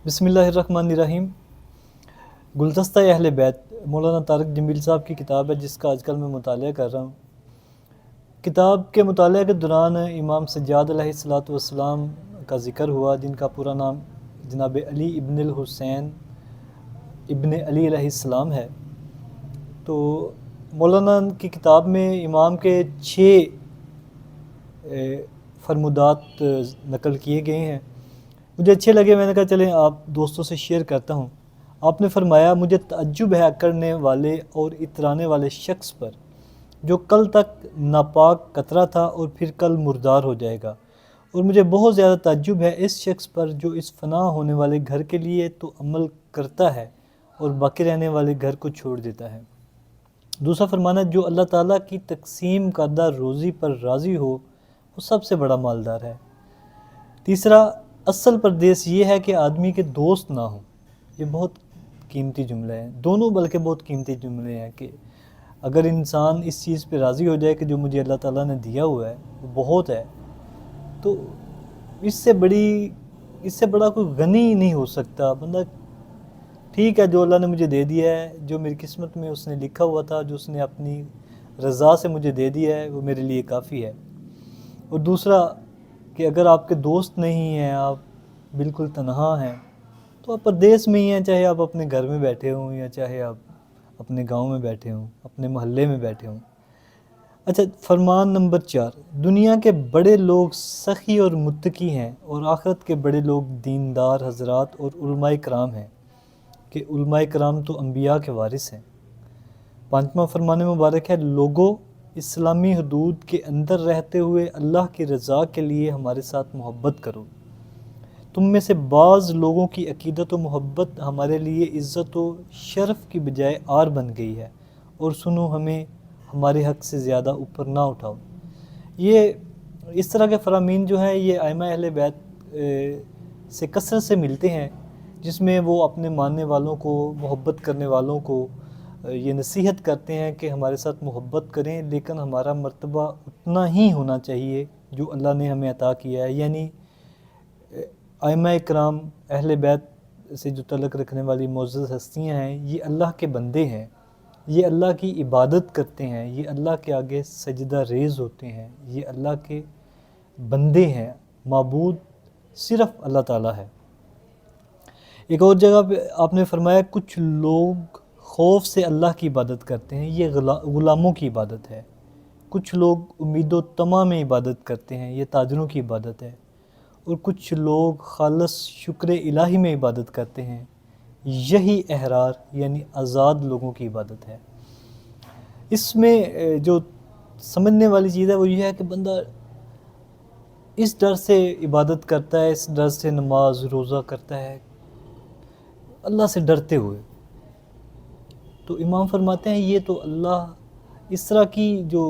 بسم اللہ الرحمن الرحیم۔ گلدستہ اہل بیت مولانا طارق جمیل صاحب کی کتاب ہے جس کا آج کل میں مطالعہ کر رہا ہوں۔ کتاب کے مطالعہ کے دوران امام سجاد علیہ السلام کا ذکر ہوا، جن کا پورا نام جناب علی ابن الحسین ابن علی علیہ السلام ہے۔ تو مولانا کی کتاب میں امام کے 6 فرمودات نقل کیے گئے ہیں، مجھے اچھے لگے، میں نے کہا چلیں آپ دوستوں سے شیئر کرتا ہوں۔ آپ نے فرمایا، مجھے تعجب ہے اکڑنے والے اور اترانے والے شخص پر جو کل تک ناپاک قطرہ تھا اور پھر کل مردار ہو جائے گا، اور مجھے بہت زیادہ تعجب ہے اس شخص پر جو اس فنا ہونے والے گھر کے لیے تو عمل کرتا ہے اور باقی رہنے والے گھر کو چھوڑ دیتا ہے۔ دوسرا فرمانا، جو اللہ تعالیٰ کی تقسیم کردہ روزی پر راضی ہو وہ سب سے بڑا مالدار ہے۔ تیسرا، اصل پردیس یہ ہے کہ آدمی کے دوست نہ ہوں۔ یہ بہت قیمتی جملے ہیں، دونوں بلکہ بہت قیمتی جملے ہیں کہ اگر انسان اس چیز پہ راضی ہو جائے کہ جو مجھے اللہ تعالیٰ نے دیا ہوا ہے وہ بہت ہے، تو اس سے بڑا کوئی غنی نہیں ہو سکتا بندہ۔ ٹھیک ہے، جو اللہ نے مجھے دے دیا ہے، جو میری قسمت میں اس نے لکھا ہوا تھا، جو اس نے اپنی رضا سے مجھے دے دیا ہے، وہ میرے لیے کافی ہے۔ اور دوسرا کہ اگر آپ کے دوست نہیں ہیں، آپ بالکل تنہا ہیں، تو آپ پردیس میں ہی ہیں، چاہے آپ اپنے گھر میں بیٹھے ہوں یا چاہے آپ اپنے گاؤں میں بیٹھے ہوں، اپنے محلے میں بیٹھے ہوں۔ اچھا، فرمان نمبر 4، دنیا کے بڑے لوگ سخی اور متقی ہیں اور آخرت کے بڑے لوگ دیندار حضرات اور علماء کرام ہیں، کہ علماء کرام تو انبیاء کے وارث ہیں۔ 5واں فرمان مبارک ہے، لوگوں، اسلامی حدود کے اندر رہتے ہوئے اللہ کی رضا کے لیے ہمارے ساتھ محبت کرو۔ تم میں سے بعض لوگوں کی عقیدت و محبت ہمارے لیے عزت و شرف کی بجائے عار بن گئی ہے، اور سنو، ہمیں ہمارے حق سے زیادہ اوپر نہ اٹھاؤ۔ یہ اس طرح کے فرامین جو ہیں یہ ائمہ اہل بیت سے کثرت سے ملتے ہیں، جس میں وہ اپنے ماننے والوں کو، محبت کرنے والوں کو یہ نصیحت کرتے ہیں کہ ہمارے ساتھ محبت کریں، لیکن ہمارا مرتبہ اتنا ہی ہونا چاہیے جو اللہ نے ہمیں عطا کیا ہے۔ یعنی ائمہ کرام اہل بیت سے جو تعلق رکھنے والی معزز ہستیاں ہیں، یہ اللہ کے بندے ہیں، یہ اللہ کی عبادت کرتے ہیں، یہ اللہ کے آگے سجدہ ریز ہوتے ہیں، یہ اللہ کے بندے ہیں، معبود صرف اللہ تعالیٰ ہے۔ ایک اور جگہ پہ آپ نے فرمایا، کچھ لوگ خوف سے اللہ کی عبادت کرتے ہیں، یہ غلاموں کی عبادت ہے۔ کچھ لوگ امید و طمع میں عبادت کرتے ہیں، یہ تاجروں کی عبادت ہے۔ اور کچھ لوگ خالص شکر الہی میں عبادت کرتے ہیں، یہی احرار یعنی آزاد لوگوں کی عبادت ہے۔ اس میں جو سمجھنے والی چیز ہے وہ یہ ہے کہ بندہ اس ڈر سے عبادت کرتا ہے، اس ڈر سے نماز روزہ کرتا ہے، اللہ سے ڈرتے ہوئے۔ تو امام فرماتے ہیں یہ تو اللہ اس طرح کی جو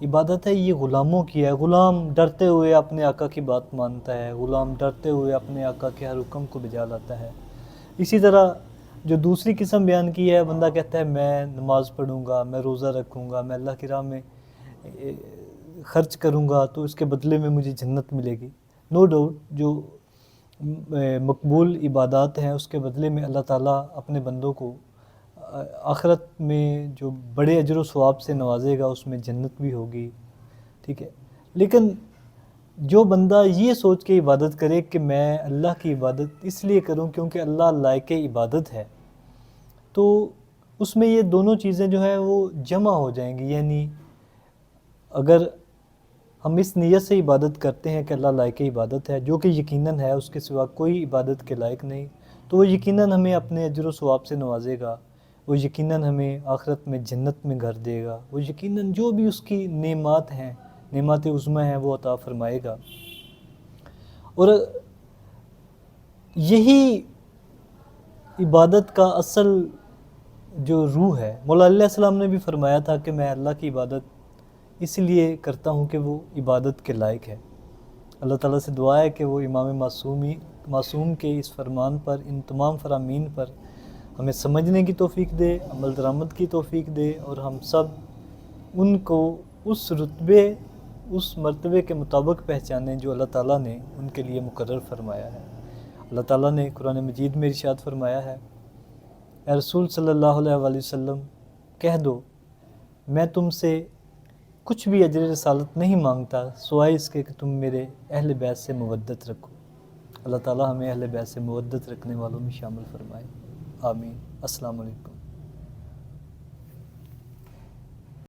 عبادت ہے یہ غلاموں کی ہے۔ غلام ڈرتے ہوئے اپنے آقا کی بات مانتا ہے، غلام ڈرتے ہوئے اپنے آقا کے ہر حکم کو بجا لاتا ہے۔ اسی طرح جو دوسری قسم بیان کی ہے، بندہ کہتا ہے میں نماز پڑھوں گا، میں روزہ رکھوں گا، میں اللہ کی راہ میں خرچ کروں گا تو اس کے بدلے میں مجھے جنت ملے گی۔ نو ڈاؤٹ جو مقبول عبادات ہیں اس کے بدلے میں اللہ تعالیٰ اپنے بندوں کو آخرت میں جو بڑے اجر و ثواب سے نوازے گا، اس میں جنت بھی ہوگی، ٹھیک ہے۔ لیکن جو بندہ یہ سوچ کے عبادت کرے کہ میں اللہ کی عبادت اس لیے کروں کیونکہ اللہ لائق عبادت ہے، تو اس میں یہ دونوں چیزیں جو ہیں وہ جمع ہو جائیں گی۔ یعنی اگر ہم اس نیت سے عبادت کرتے ہیں کہ اللہ لائق عبادت ہے، جو کہ یقیناً ہے، اس کے سوا کوئی عبادت کے لائق نہیں، تو وہ یقیناً ہمیں اپنے اجر و ثواب سے نوازے گا، وہ یقیناً ہمیں آخرت میں جنت میں گھر دے گا، وہ یقیناً جو بھی اس کی نعمات ہیں، نعمات عظمیٰ ہیں، وہ عطا فرمائے گا۔ اور یہی عبادت کا اصل جو روح ہے، مولا علیہ السلام نے بھی فرمایا تھا کہ میں اللہ کی عبادت اس لیے کرتا ہوں کہ وہ عبادت کے لائق ہے۔ اللہ تعالیٰ سے دعا ہے کہ وہ امام معصوم کے اس فرمان پر، ان تمام فرامین پر ہمیں سمجھنے کی توفیق دے، عمل درآمد کی توفیق دے، اور ہم سب ان کو اس رتبے، اس مرتبے کے مطابق پہچانیں جو اللہ تعالیٰ نے ان کے لیے مقرر فرمایا ہے۔ اللہ تعالیٰ نے قرآن مجید میں ارشاد فرمایا ہے، اے رسول صلی اللہ علیہ وآلہ وسلم کہہ دو میں تم سے کچھ بھی اجر رسالت نہیں مانگتا سوائے اس کے کہ تم میرے اہل بیت سے مودت رکھو۔ اللہ تعالیٰ ہمیں اہل بیت سے مودت رکھنے والوں میں شامل فرمائے، آمین۔ السلام علیکم۔